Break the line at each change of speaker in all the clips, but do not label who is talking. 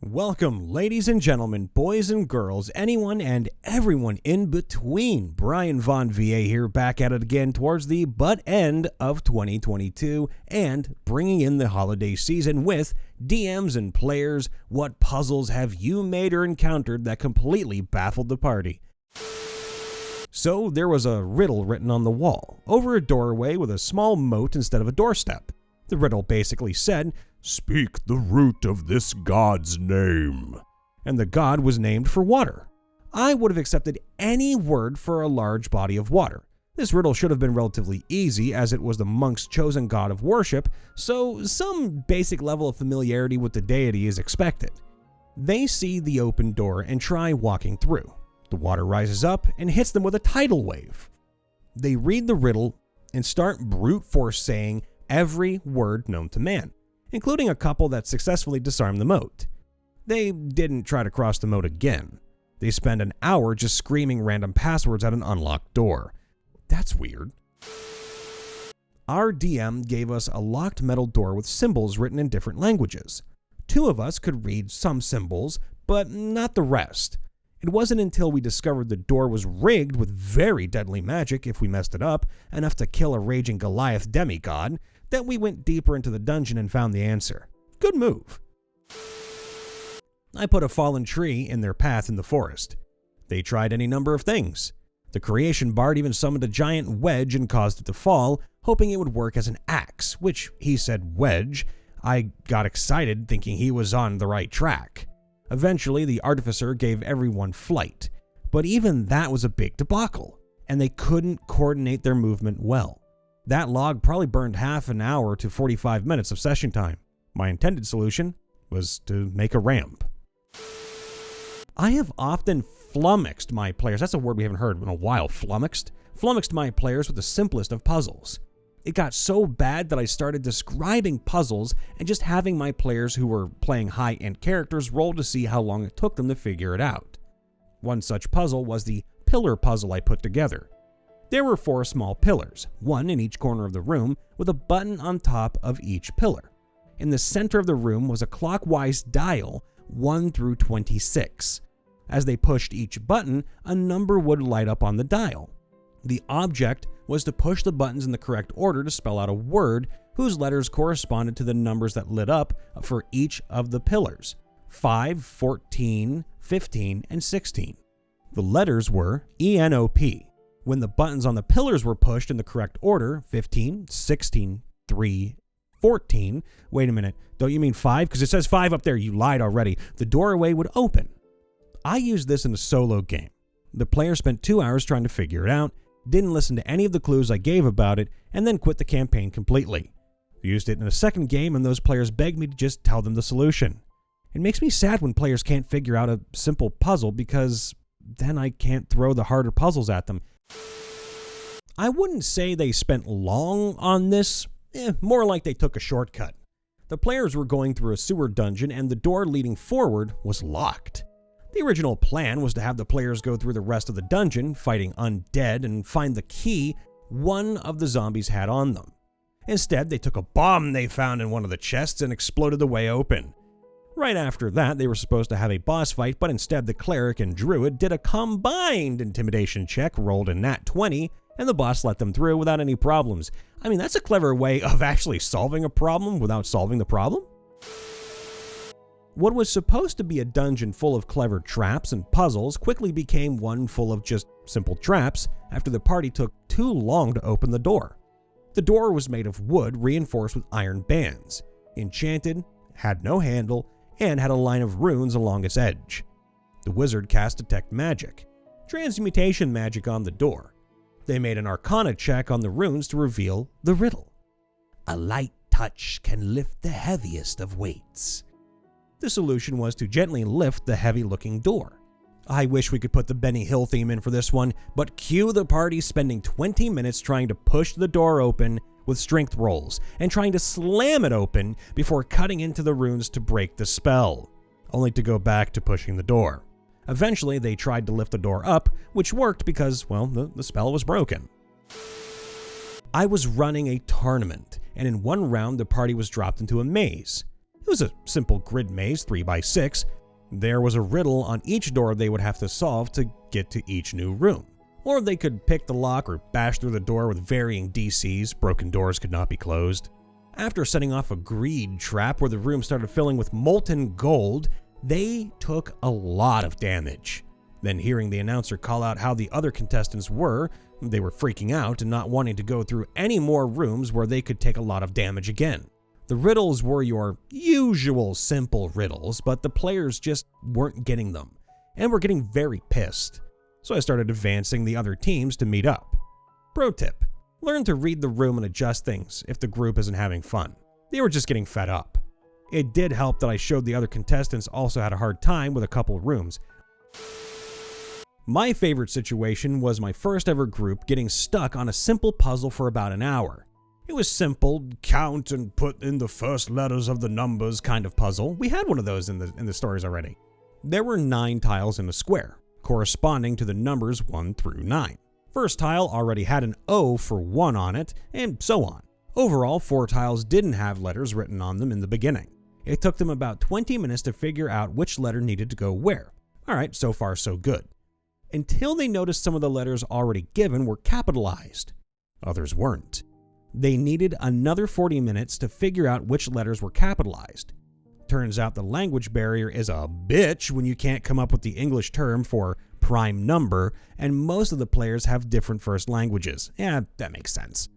Welcome, ladies and gentlemen, boys and girls, anyone and everyone in between. Brian Von VA here, back at it again towards the butt end of 2022 and bringing in the holiday season with DMs and players. What puzzles have you made or encountered that completely baffled the party? So there was a riddle written on the wall over a doorway with a small moat instead of a doorstep. The riddle basically said, "Speak the root of this god's name." And the god was named for water. I would have accepted any word for a large body of water. This riddle should have been relatively easy as it was the monk's chosen god of worship, so some basic level of familiarity with the deity is expected. They see the open door and try walking through. The water rises up and hits them with a tidal wave. They read the riddle and start brute force saying every word known to man, including a couple that successfully disarmed the moat. They didn't try to cross the moat again. They spend an hour just screaming random passwords at an unlocked door. That's weird. Our DM gave us a locked metal door with symbols written in different languages. Two of us could read some symbols, but not the rest. It wasn't until we discovered the door was rigged with very deadly magic if we messed it up, enough to kill a raging Goliath demigod, that we went deeper into the dungeon and found the answer. Good move. I put a fallen tree in their path in the forest. They tried any number of things. The creation bard even summoned a giant wedge and caused it to fall, hoping it would work as an axe, which he said wedge. I got excited thinking he was on the right track. Eventually, the artificer gave everyone flight, but even that was a big debacle, and they couldn't coordinate their movement well. That log probably burned half an hour to 45 minutes of session time. My intended solution was to make a ramp. I have often flummoxed my players. That's a word we haven't heard in a while, flummoxed. Flummoxed my players with the simplest of puzzles. It got so bad that I started describing puzzles and just having my players who were playing high-end characters roll to see how long it took them to figure it out. One such puzzle was the pillar puzzle I put together. There were 4 small pillars, one in each corner of the room, with a button on top of each pillar. In the center of the room was a clockwise dial, 1 through 26. As they pushed each button, a number would light up on the dial. The object was to push the buttons in the correct order to spell out a word whose letters corresponded to the numbers that lit up for each of the pillars: 5, 14, 15, and 16. The letters were ENOP. When the buttons on the pillars were pushed in the correct order, 15, 16, 3, 14, wait a minute, don't you mean 5? Because it says 5 up there, you lied already. The doorway would open. I used this in a solo game. The player spent 2 hours trying to figure it out, didn't listen to any of the clues I gave about it, and then quit the campaign completely. I used it in a second game, and those players begged me to just tell them the solution. It makes me sad when players can't figure out a simple puzzle, because then I can't throw the harder puzzles at them. I wouldn't say they spent long on this, more like they took a shortcut. The players were going through a sewer dungeon and the door leading forward was locked. The original plan was to have the players go through the rest of the dungeon, fighting undead, and find the key one of the zombies had on them. Instead, they took a bomb they found in one of the chests and exploded the way open. Right after that, they were supposed to have a boss fight, but instead the cleric and druid did a combined intimidation check, rolled a nat 20, and the boss let them through without any problems. I mean, that's a clever way of actually solving a problem without solving the problem. What was supposed to be a dungeon full of clever traps and puzzles quickly became one full of just simple traps after the party took too long to open the door. The door was made of wood reinforced with iron bands, enchanted, had no handle, and had a line of runes along its edge. The wizard cast Detect Magic, transmutation magic on the door. They made an Arcana check on the runes to reveal the riddle. A light touch can lift the heaviest of weights. The solution was to gently lift the heavy-looking door. I wish we could put the Benny Hill theme in for this one, but cue the party spending 20 minutes trying to push the door open with strength rolls and trying to slam it open before cutting into the runes to break the spell, only to go back to pushing the door. Eventually, they tried to lift the door up, which worked because, well, the spell was broken. I was running a tournament, and in one round the party was dropped into a maze. It was a simple grid maze, 3x6. There was a riddle on each door they would have to solve to get to each new room. Or they could pick the lock or bash through the door with varying DCs. Broken doors could not be closed. After setting off a greed trap where the room started filling with molten gold, they took a lot of damage. Then hearing the announcer call out how the other contestants were, they were freaking out and not wanting to go through any more rooms where they could take a lot of damage again. The riddles were your usual simple riddles, but the players just weren't getting them, and were getting very pissed. So I started advancing the other teams to meet up. Pro tip: learn to read the room and adjust things if the group isn't having fun. They were just getting fed up. It did help that I showed the other contestants also had a hard time with a couple rooms. My favorite situation was my first ever group getting stuck on a simple puzzle for about an hour. It was simple, count and put in the first letters of the numbers kind of puzzle. We had one of those in the stories already. There were 9 tiles in a square, corresponding to the numbers 1 through 9. First tile already had an O for 1 on it, and so on. Overall, 4 tiles didn't have letters written on them in the beginning. It took them about 20 minutes to figure out which letter needed to go where. Alright, so far so good. Until they noticed some of the letters already given were capitalized. Others weren't. They needed another 40 minutes to figure out which letters were capitalized. Turns out the language barrier is a bitch when you can't come up with the English term for prime number, and most of the players have different first languages. Yeah, that makes sense.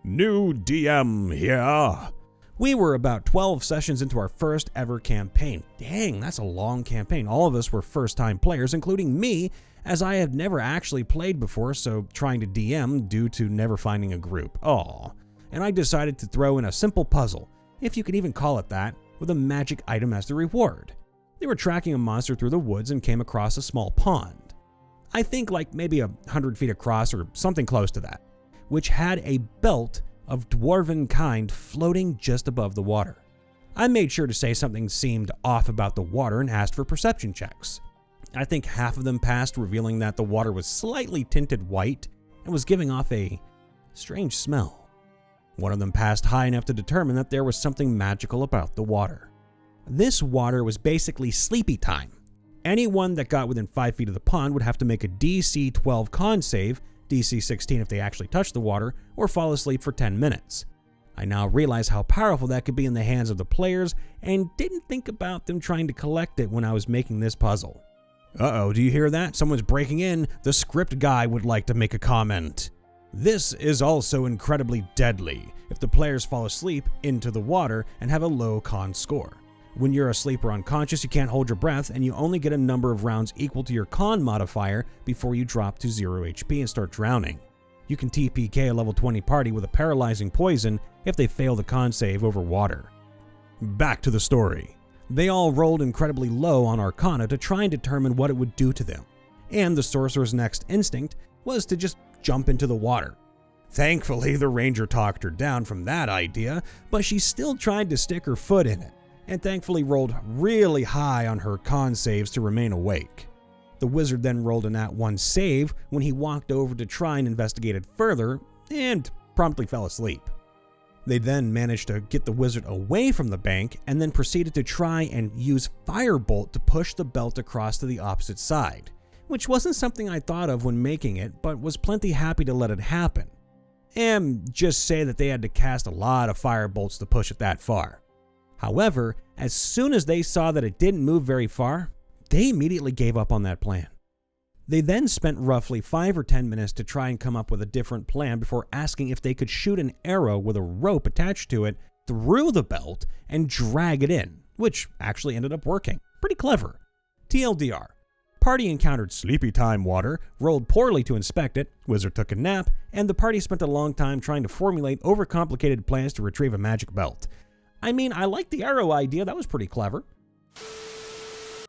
New DM here. We were about 12 sessions into our first ever campaign. Dang, that's a long campaign. All of us were first-time players, including me, as I had never actually played before, so trying to DM due to never finding a group. Aw. And I decided to throw in a simple puzzle, if you can even call it that, with a magic item as the reward. They were tracking a monster through the woods and came across a small pond. I think like maybe 100 feet across or something close to that, which had a belt of dwarven kind floating just above the water. I made sure to say something seemed off about the water and asked for perception checks. I think half of them passed, revealing that the water was slightly tinted white and was giving off a strange smell. One of them passed high enough to determine that there was something magical about the water. This water was basically sleepy time. Anyone that got within 5 feet of the pond would have to make a DC 12 con save, DC 16 if they actually touched the water, or fall asleep for 10 minutes. I now realize how powerful that could be in the hands of the players and didn't think about them trying to collect it when I was making this puzzle. Uh-oh, do you hear that? Someone's breaking in. The script guy would like to make a comment. This is also incredibly deadly if the players fall asleep into the water and have a low con score. When you're asleep or unconscious, you can't hold your breath, and you only get a number of rounds equal to your con modifier before you drop to 0 HP and start drowning. You can TPK a level 20 party with a paralyzing poison if they fail the con save over water. Back to the story. They all rolled incredibly low on Arcana to try and determine what it would do to them, and the sorcerer's next instinct was to just jump into the water. Thankfully, the ranger talked her down from that idea, but she still tried to stick her foot in it, and thankfully rolled really high on her con saves to remain awake. The wizard then rolled a nat 1 save when he walked over to try and investigate it further, and promptly fell asleep. They then managed to get the wizard away from the bank and then proceeded to try and use Firebolt to push the belt across to the opposite side, which wasn't something I thought of when making it, but was plenty happy to let it happen. And just say that they had to cast a lot of Firebolts to push it that far. However, as soon as they saw that it didn't move very far, they immediately gave up on that plan. They then spent roughly 5 or 10 minutes to try and come up with a different plan before asking if they could shoot an arrow with a rope attached to it through the belt and drag it in, which actually ended up working. Pretty clever. TLDR. Party encountered sleepy time water, rolled poorly to inspect it, wizard took a nap, and the party spent a long time trying to formulate overcomplicated plans to retrieve a magic belt. I mean, I like the arrow idea, that was pretty clever.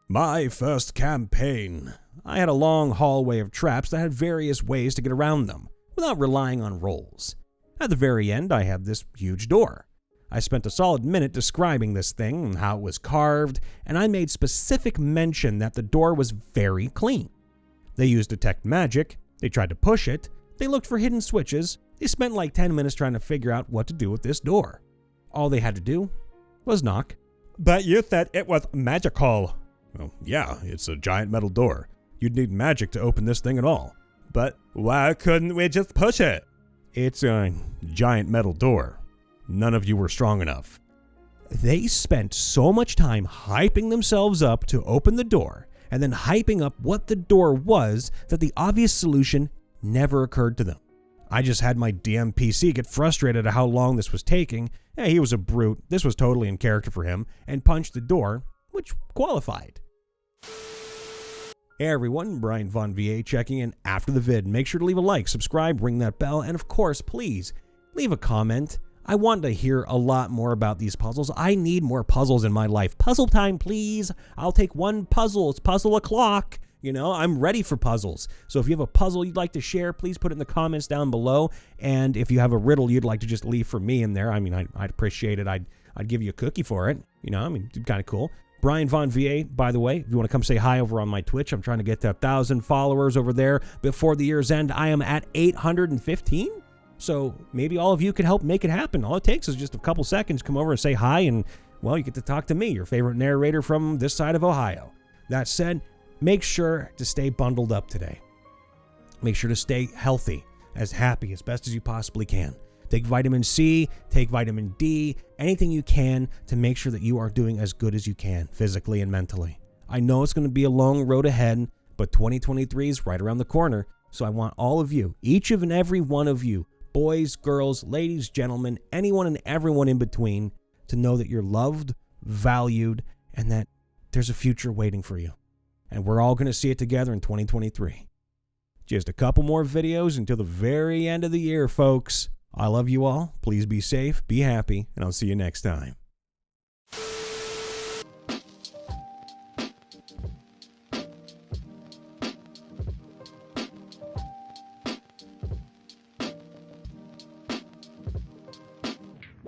My first campaign. I had a long hallway of traps that had various ways to get around them, without relying on rolls. At the very end, I had this huge door. I spent a solid minute describing this thing and how it was carved, and I made specific mention that the door was very clean. They used detect magic, they tried to push it, they looked for hidden switches, they spent like 10 minutes trying to figure out what to do with this door. All they had to do was knock. But you said it was magical. Well, yeah, it's a giant metal door. You'd need magic to open this thing at all. But why couldn't we just push it? It's a giant metal door. None of you were strong enough. They spent so much time hyping themselves up to open the door, and then hyping up what the door was, that the obvious solution never occurred to them. I just had my DM PC get frustrated at how long this was taking. Yeah, he was a brute. This was totally in character for him, and punched the door, which qualified. Hey everyone, Brian Von VA checking in after the vid. Make sure to leave a like, subscribe, ring that bell, and of course, please leave a comment. I want to hear a lot more about these puzzles. I need more puzzles in my life. Puzzle time, please. I'll take one puzzle. It's puzzle o'clock. You know, I'm ready for puzzles. So if you have a puzzle you'd like to share, please put it in the comments down below. And if you have a riddle you'd like to just leave for me in there, I mean, I'd appreciate it. I'd give you a cookie for it. You know, I mean, kind of cool. Brian Von VA, by the way, if you want to come say hi over on my Twitch, I'm trying to get to 1,000 followers over there before the year's end. I am at 815. So maybe all of you could help make it happen. All it takes is just a couple seconds. Come over and say hi, and, well, you get to talk to me, your favorite narrator from this side of Ohio. That said, make sure to stay bundled up today. Make sure to stay healthy, as happy, as best as you possibly can. Take vitamin C, take vitamin D, anything you can to make sure that you are doing as good as you can, physically and mentally. I know it's going to be a long road ahead, but 2023 is right around the corner. So I want all of you, each and every one of you, boys, girls, ladies, gentlemen, anyone and everyone in between, to know that you're loved, valued, and that there's a future waiting for you. And we're all going to see it together in 2023. Just a couple more videos until the very end of the year, folks. I love you all. Please be safe, be happy, and I'll see you next time.